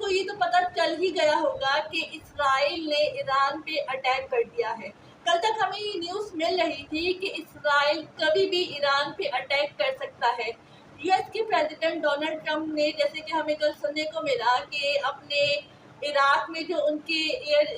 کو یہ تو پتہ چل ہی گیا ہوگا کہ اسرائیل نے ایران پہ اٹیک کر دیا ہے۔ کل تک ہمیں یہ نیوز مل رہی تھی کہ اسرائیل کبھی بھی ایران پہ اٹیک کر سکتا ہے۔ یو ایس کے پریزیڈنٹ ڈونلڈ ٹرمپ نے، جیسے کہ ہمیں کل سننے کو ملا، کہ اپنے عراق میں جو ان کے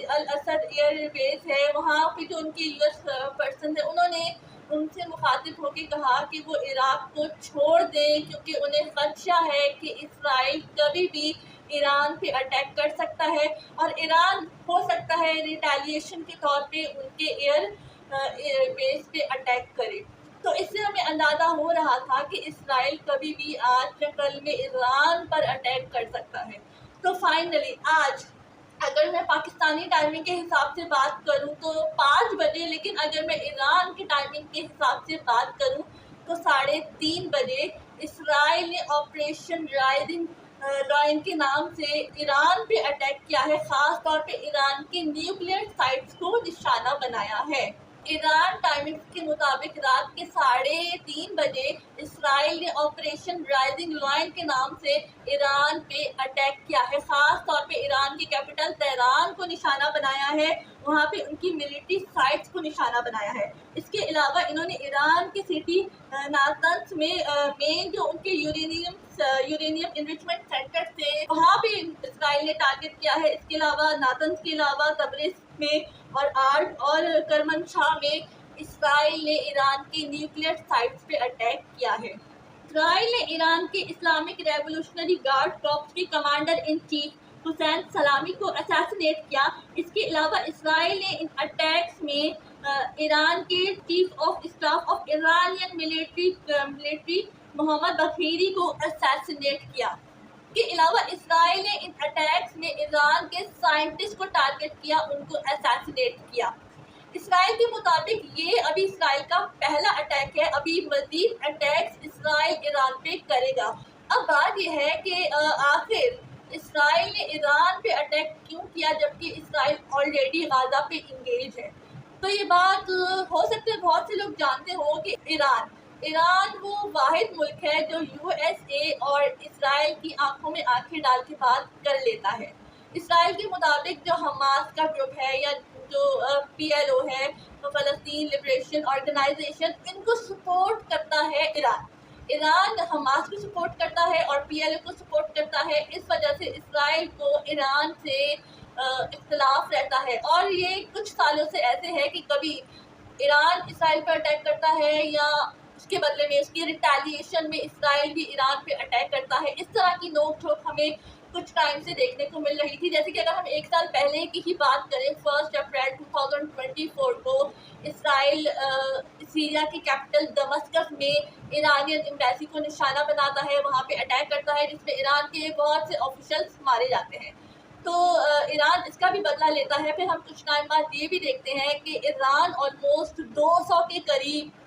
الاسد ایئر بیس ہے، وہاں پہ جو ان کے یو ایس پرسن ہیں، انہوں نے ان سے مخاطب ہو کے کہا کہ وہ عراق کو چھوڑ دیں، کیونکہ انہیں خدشہ ہے کہ اسرائیل کبھی بھی ایران پہ اٹیک کر سکتا ہے، اور ایران ہو سکتا ہے ریٹیلیشن کے طور پہ ان کے ایئر بیس پہ اٹیک کرے۔ تو اس سے ہمیں اندازہ ہو رہا تھا کہ اسرائیل کبھی بھی آج یا کل میں ایران پر اٹیک کر سکتا ہے۔ تو فائنلی آج اگر میں پاکستانی ٹائمنگ کے حساب سے بات کروں تو 5 بجے، لیکن اگر میں ایران کی ٹائمنگ کے حساب سے بات کروں تو 3:30 بجے اسرائیل نے آپریشن رائن کے نام سے ایران پہ اٹیک کیا ہے، خاص طور پہ ایران کے نیوکلیئر سائٹس کو نشانہ بنایا ہے۔ ایران ٹائمنگ کے مطابق رات کے 3:30 بجے اسرائیل نے آپریشن رائزنگ لائن کے نام سے ایران پہ اٹیک کیا ہے، خاص طور پہ ایران کی کیپٹل تہران کو نشانہ بنایا ہے، وہاں پہ ان کی ملٹری سائٹس کو نشانہ بنایا ہے۔ اس کے علاوہ انہوں نے ایران کی سٹی ناتنز میں مین جو ان کے یورینیم انریچمنٹ سینٹر تھے، وہاں پہ اسرائیل نے ٹارگٹ کیا ہے۔ اس کے علاوہ ناتنز کے علاوہ تبریز میں اور آرڈ اور کرمنشاہ میں اسرائیل نے ایران کی نیوکلیئر سائٹس پہ اٹیک کیا ہے۔ اسرائیل نے ایران کے اسلامک ریولوشنری گارڈ کارپس کے کمانڈر ان چیف حسین سلامی کو اسیسینیٹ کیا۔ اس کے علاوہ اسرائیل نے ان اٹیکس میں ایران کے chief of staff of Iranian military Mohammad Bagheri کو اسیسینیٹ کیا۔ اس کے علاوہ اسرائیل نے ان اٹیکس میں ایران کے سائنٹسٹ کو ٹارگٹ کیا، ان کو اسیسینیٹ کیا۔ اسرائیل کے مطابق یہ ابھی اسرائیل کا پہلا اٹیک ہے، ابھی مزید اٹیکس اسرائیل ایران پہ کرے گا۔ اب بات یہ ہے کہ آخر اسرائیل نے ایران پہ اٹیک کیوں کیا جبکہ اسرائیل آلریڈی غزہ پہ انگیج ہے؟ تو یہ بات ہو سکتا ہے بہت سے لوگ جانتے ہوں کہ ایران وہ واحد ملک ہے جو یو ایس اے اور اسرائیل کی آنکھوں میں آنکھیں ڈال کے بات کر لیتا ہے۔ اسرائیل کے مطابق جو حماس کا گروپ ہے یا جو PLO ہے، فلسطین لبریشن آرگنائزیشن، ان کو سپورٹ کرتا ہے ایران حماس کو سپورٹ کرتا ہے اور PLO کو سپورٹ کرتا ہے۔ اس وجہ سے اسرائیل کو ایران سے اختلاف رہتا ہے، اور یہ کچھ سالوں سے ایسے ہے کہ کبھی ایران اسرائیل پر اٹیک کرتا ہے یا اس کے بدلے میں اس کی ریٹیلیشن میں اسرائیل بھی ایران پہ اٹیک کرتا ہے۔ اس طرح کی نوک جھوک ہمیں کچھ ٹائم سے دیکھنے کو مل رہی تھی، جیسے کہ اگر ہم 1 سال پہلے کی ہی بات کریں، 1 اپریل 2024 کو اسرائیل سیریا کی کیپٹل دمشق میں ایرانین ایمبیسی کو نشانہ بناتا ہے، وہاں پہ اٹیک کرتا ہے، جس میں ایران کے بہت سے آفیشلز مارے جاتے ہیں۔ تو ایران اس کا بھی بدلہ لیتا ہے۔ پھر ہم کچھ ٹائم بعد یہ بھی دیکھتے ہیں کہ ایران آلموسٹ 200 کے قریب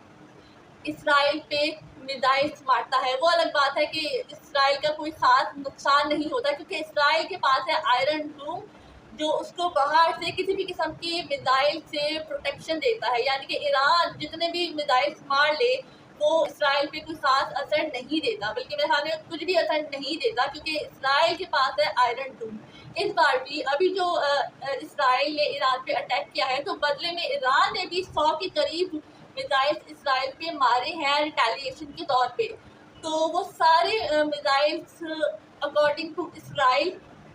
اسرائیل پہ میزائلس مارتا ہے۔ وہ الگ بات ہے کہ اسرائیل کا کوئی خاص نقصان نہیں ہوتا، کیونکہ اسرائیل کے پاس ہے آئرن ڈوم، جو اس کو باہر سے کسی بھی قسم کی میزائل سے پروٹیکشن دیتا ہے، یعنی کہ ایران جتنے بھی میزائلس مار لے وہ اسرائیل پہ کوئی خاص اثر نہیں دیتا، بلکہ میرے خیال میں کچھ بھی اثر نہیں دیتا، کیونکہ اسرائیل کے پاس ہے آئرن ڈوم۔ اس بار بھی ابھی جو اسرائیل نے ایران پہ اٹیک کیا ہے، تو بدلے میں ایران نے بھی 100 کے قریب میزائلس اسرائیل پہ مارے ہیں ریٹیلیشن کے طور پہ۔ تو وہ سارے میزائلس اکارڈنگ ٹو اسرائیل،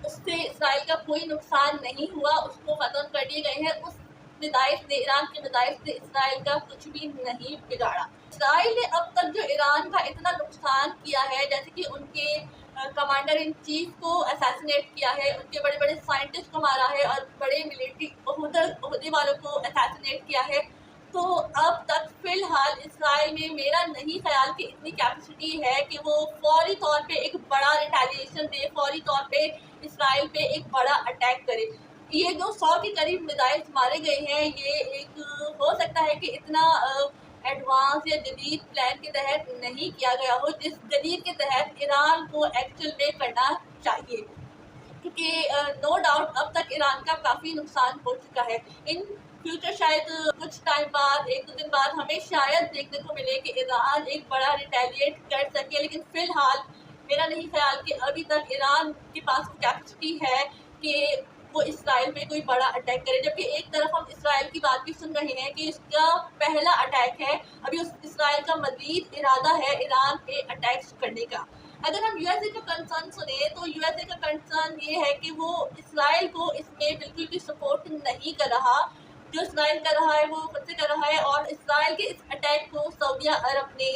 اس سے اسرائیل کا کوئی نقصان نہیں ہوا، اس کو ختم کر دیے گئے ہیں۔ اس میزائلس نے، ایران کے میزائلس نے اسرائیل کا کچھ بھی نہیں بگاڑا۔ اسرائیل نے اب تک جو ایران کا اتنا نقصان کیا ہے، جیسے کہ ان کے کمانڈر ان چیف کو اسیسینیٹ کیا ہے، ان کے بڑے بڑے سائنٹسٹ کو مارا ہے اور بڑے ملٹری عہدے والوں کو اسیسینیٹ کیا ہے، تو اب تک فی الحال اسرائیل میں میرا نہیں خیال کہ اتنی کیپیسٹی ہے کہ وہ فوری طور پہ ایک بڑا ریٹیلیشن دے، فوری طور پہ اسرائیل پہ ایک بڑا اٹیک کرے۔ یہ جو 100 کے قریب میزائلس مارے گئے ہیں، یہ ایک ہو سکتا ہے کہ اتنا ایڈوانس یا جدید پلان کے تحت نہیں کیا گیا ہو، جس جدید کے تحت ایران کو ایکچوئل میں کرنا چاہیے، کیونکہ نو ڈاؤٹ اب تک ایران کا کافی نقصان ہو چکا ہے۔ ان فیوچر شاید کچھ ٹائم بعد، 1-2 دن بعد ہمیں شاید دیکھنے کو ملے کہ ایران ایک بڑا ریٹیلیٹ کر سکے، لیکن فی الحال میرا نہیں خیال کہ ابھی تک ایران کے پاس کیپیسٹی ہے کہ وہ اسرائیل پہ کوئی بڑا اٹیک کرے، جبکہ ایک طرف ہم اسرائیل کی بات بھی سن رہے ہیں کہ اس کا پہلا اٹیک ہے، ابھی اسرائیل کا مزید ارادہ ہے ایران پہ اٹیک کرنے کا۔ اگر ہم یو ایس اے کا کنسرن سنیں تو یو ایس اے کا کنسرن یہ ہے کہ وہ اسرائیل کو اس میں بالکل بھی سپورٹ نہیں کر رہا، جو اسرائیل کر رہا ہے وہ خود سے کر رہا ہے، اور اسرائیل کے اس اٹیک کو سعودیہ عرب نے،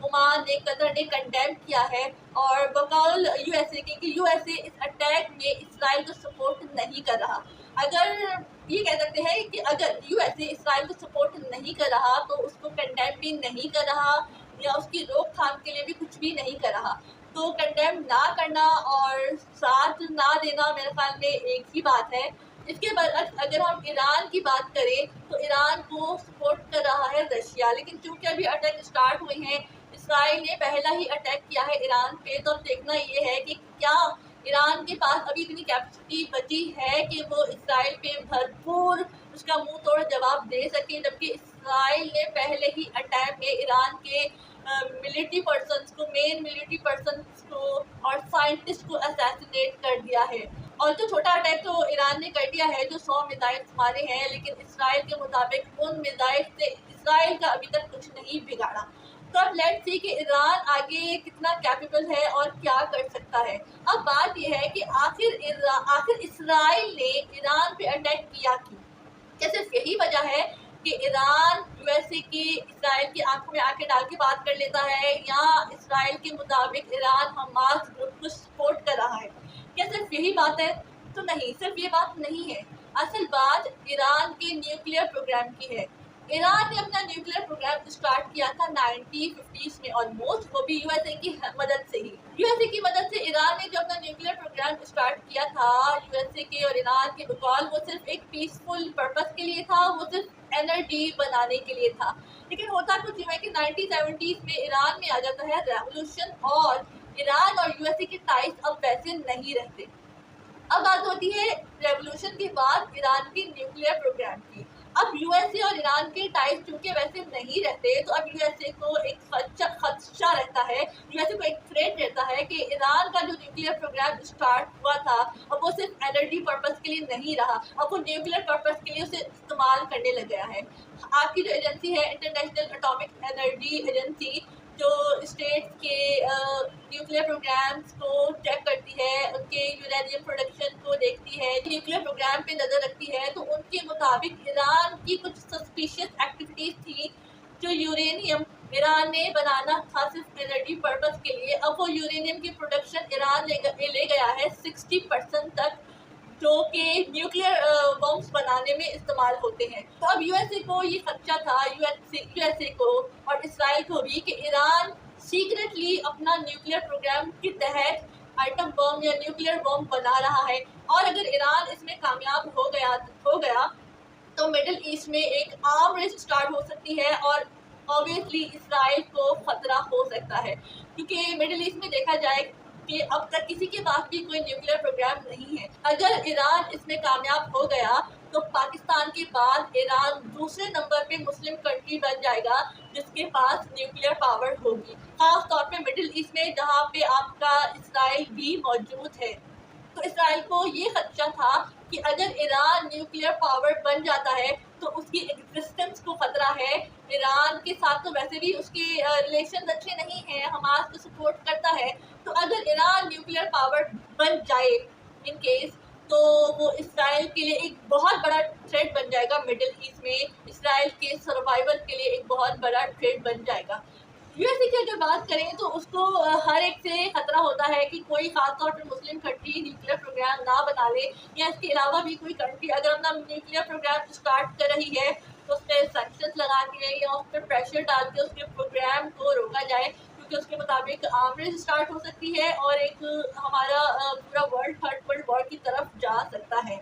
عمان نے، قطر نے کنڈیم کیا ہے، اور بقول یو ایس اے کے کہ یو ایس اے اس اٹیک میں اسرائیل کو سپورٹ نہیں کر رہا۔ اگر یہ کہہ سکتے ہیں کہ اگر یو ایس اے اسرائیل کو سپورٹ نہیں کر رہا تو اس کو کنڈیم بھی نہیں کر رہا یا اس کی روک تھام کے لیے بھی کچھ بھی نہیں کر رہا، تو کنڈیم نہ کرنا اور ساتھ نہ دینا میرے خیال میں ایک ہی بات ہے۔ اس کے برعکس اگر ہم ایران کی بات کریں تو ایران کو سپورٹ کر رہا ہے رشیا، لیکن چونکہ ابھی اٹیک اسٹارٹ ہوئے ہیں، اسرائیل نے پہلا ہی اٹیک کیا ہے ایران پہ، تو اب دیکھنا یہ ہے کہ کیا ایران کے پاس ابھی اتنی کیپیسٹی بچی ہے کہ وہ اسرائیل پہ بھرپور اس کا منہ توڑ جواب دے سکے، جبکہ اسرائیل نے پہلے ہی اٹیک میں ایران کے ملٹری پرسنس کو، مین ملٹری پرسنس کو اور سائنٹسٹ کو اسیسینیٹ کر دیا ہے۔ اور جو چھوٹا اٹیک تو ایران نے کر دیا ہے، جو 100 میزائلس مارے ہیں، لیکن اسرائیل کے مطابق ان میزائل سے اسرائیل کا ابھی تک کچھ نہیں بگاڑا۔ تو اب لیٹس سی کہ ایران آگے کتنا کیپیبل ہے اور کیا کر سکتا ہے۔ اب بات یہ ہے کہ آخر اسرائیل نے ایران پہ اٹیک کیا کیوں؟ کیا صرف یہی وجہ ہے کہ ایران یو ایس اے کی اسرائیل کی آنکھوں میں آنکھیں ڈال کے بات کر لیتا ہے، یا اسرائیل کے مطابق ایران حماس گروپ کو سپورٹ کر رہا ہے؟ کیا صرف یہی بات ہے؟ تو نہیں، صرف یہ بات نہیں ہے۔ اصل بات ایران کے نیوکلیئر پروگرام کی ہے۔ ایران نے اپنا نیوکلیئر پروگرام اسٹارٹ کیا تھا 1950s میں آلموسٹ، وہ بھی یو ایس اے کی مدد سے ہی۔ یو ایس اے کی مدد سے ایران نے جو اپنا نیوکلیئر پروگرام اسٹارٹ کیا تھا، یو ایس اے کے اور ایران کے بقول، وہ صرف ایک پیسفل پرپس کے لیے تھا، وہ صرف انرجی بنانے کے لیے تھا۔ لیکن ہوتا کچھ یہ ہے کہ 1970s میں ایران میں آ جاتا ہے ریولوشن، اور ایران اور یو ایس اے کے ٹائز اب ویسے نہیں رہتے۔ اب بات ہوتی ہے ریولوشن کے بعد ایران کے نیوکلیئر پروگرام کی۔ اب یو ایس اے اور ایران کے ٹائز چونکہ ویسے نہیں رہتے، تو اب یو ایس اے کو ایک خدشہ رہتا ہے، یو ایس اے کو ایک تھریٹ رہتا ہے کہ ایران کا جو نیوکلیئر پروگرام اسٹارٹ ہوا تھا، اب وہ صرف انرجی پرپس کے لیے نہیں رہا، اب وہ نیوکلیئر پرپس کے لیے اسے استعمال کرنے لگ گیا ہے۔ آپ کی جو ایجنسی ہے انٹرنیشنل اٹامک انرجی ایجنسی، جو اسٹیٹس کے نیوکلیئر پروگرامز کو چیک کرتی ہے، ان کے یورینیم پروڈکشن کو دیکھتی ہے، نیوکلیئر پروگرام پہ نظر رکھتی ہے، تو ان کے مطابق ایران کی کچھ سسپیشیس ایکٹیویٹیز تھی۔ جو یورینیم ایران نے بنانا تھا صرف انرجی پرپس کے لیے، اب وہ یورینیم کی پروڈکشن ایران لے گیا ہے 60% تک، جو کہ نیوکلیئر بمس بنانے میں استعمال ہوتے ہیں۔ تو اب یو ایس اے کو یہ خدشہ تھا، یو ایس اے کو اور اسرائیل کو بھی، کہ ایران سیکرٹلی اپنا نیوکلیئر پروگرام کے تحت آئٹم بم یا نیوکلیئر بم بنا رہا ہے، اور اگر ایران اس میں کامیاب ہو گیا تو مڈل ایسٹ میں ایک آرم ریس اسٹارٹ ہو سکتی ہے، اور اوبیسلی اسرائیل کو خطرہ ہو سکتا ہے، کیونکہ مڈل ایسٹ میں دیکھا جائے کہ اب تک کسی کے پاس بھی کوئی نیوکلیئر پروگرام نہیں ہے۔ اگر ایران اس میں کامیاب ہو گیا تو پاکستان کے بعد ایران دوسرے نمبر پہ مسلم کنٹری بن جائے گا جس کے پاس نیوکلیئر پاور ہوگی، خاص طور پہ مڈل ایسٹ میں جہاں پہ آپ کا اسرائیل بھی موجود ہے۔ تو اسرائیل کو یہ خدشہ تھا کہ اگر ایران نیوکلیئر پاور بن جاتا ہے تو اس کی ایگزسٹنس کو خطرہ ہے۔ ایران کے ساتھ تو ویسے بھی اس کے ریلیشن اچھے نہیں ہیں، حماس کو سپورٹ کرتا ہے، تو اگر ایران نیوکلیئر پاور بن جائے ان کیس، تو وہ اسرائیل کے لیے ایک بہت بڑا تھریٹ بن جائے گا، مڈل ایسٹ میں اسرائیل کے سروائیول کے لیے ایک بہت بڑا تھریٹ بن جائے گا۔ یو ایس اے کی اگر بات کریں تو اس کو ہر ایک سے خطرہ ہوتا ہے کہ کوئی خاص طور پہ مسلم کنٹری نیوکلیئر پروگرام نہ بنا لے، یا اس کے علاوہ بھی کوئی کنٹری اگر اپنا نیوکلیئر پروگرام اسٹارٹ کر رہی ہے تو اس پہ سینکشنز لگا کے یا اس پہ پریشر ڈال کے اس کے پروگرام کو روکا جائے، کیونکہ اس کے مطابق آرم ریس اسٹارٹ ہو سکتی ہے اور ایک ہمارا پورا ورلڈ تھرڈ ورلڈ وار کی طرف جا سکتا ہے۔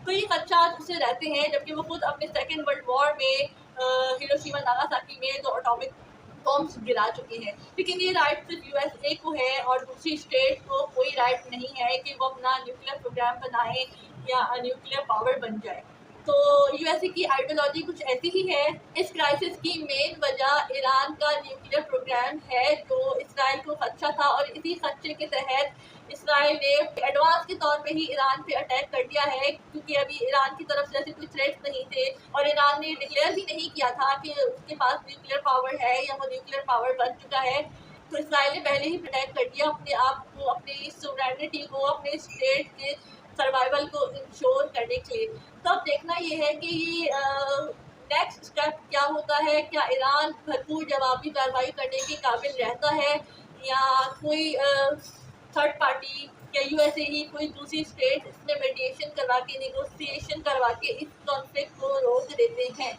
تو یہ خدشات اسے رہتے ہیں، جبکہ وہ خود اپنے سیکنڈ ورلڈ وار میں ہیروشیما ناگاساکی میں جو اٹامک بمس گرا چکے ہیں، لیکن یہ رائٹ صرف یو ایس اے کو ہے، اور دوسری اسٹیٹ کو کوئی رائٹ نہیں ہے کہ وہ اپنا نیوکلیئر پروگرام بنائیں یا نیوکلیئر پاور بن جائے۔ تو USA کی آئیڈیالوجی کچھ ایسی ہی ہے۔ اس کرائسس کی مین وجہ ایران کا نیوکلیئر پروگرام ہے جو اسرائیل کو خدشہ تھا، اور اسی خدشے کے تحت اسرائیل نے ایڈوانس کے طور پہ ہی ایران پہ اٹیک کر دیا ہے، کیونکہ ابھی ایران کی طرف سے ایسے کوئی تھریٹس نہیں تھے، اور ایران نے ڈکلیئر بھی نہیں کیا تھا کہ اس کے پاس نیوکلیئر پاور ہے یا وہ نیوکلیئر پاور بن چکا ہے۔ تو اسرائیل نے پہلے ہی اٹیک کر دیا اپنے آپ کو، اپنی سوورینٹی کو، اپنے اسٹیٹ کے سروائیول کو انشور کرنے کے لیے۔ تو اب دیکھنا یہ ہے کہ یہ نیکسٹ اسٹیپ کیا ہوتا ہے، کیا ایران بھرپور جوابی کارروائی کرنے کے قابل رہتا ہے، یا کوئی تھرڈ پارٹی یا USA ہی کوئی دوسری اسٹیٹ اس میں میڈیشن کروا کے، نیگوسیشن کروا کے اس کانفلکٹ کو روک دیتے ہیں۔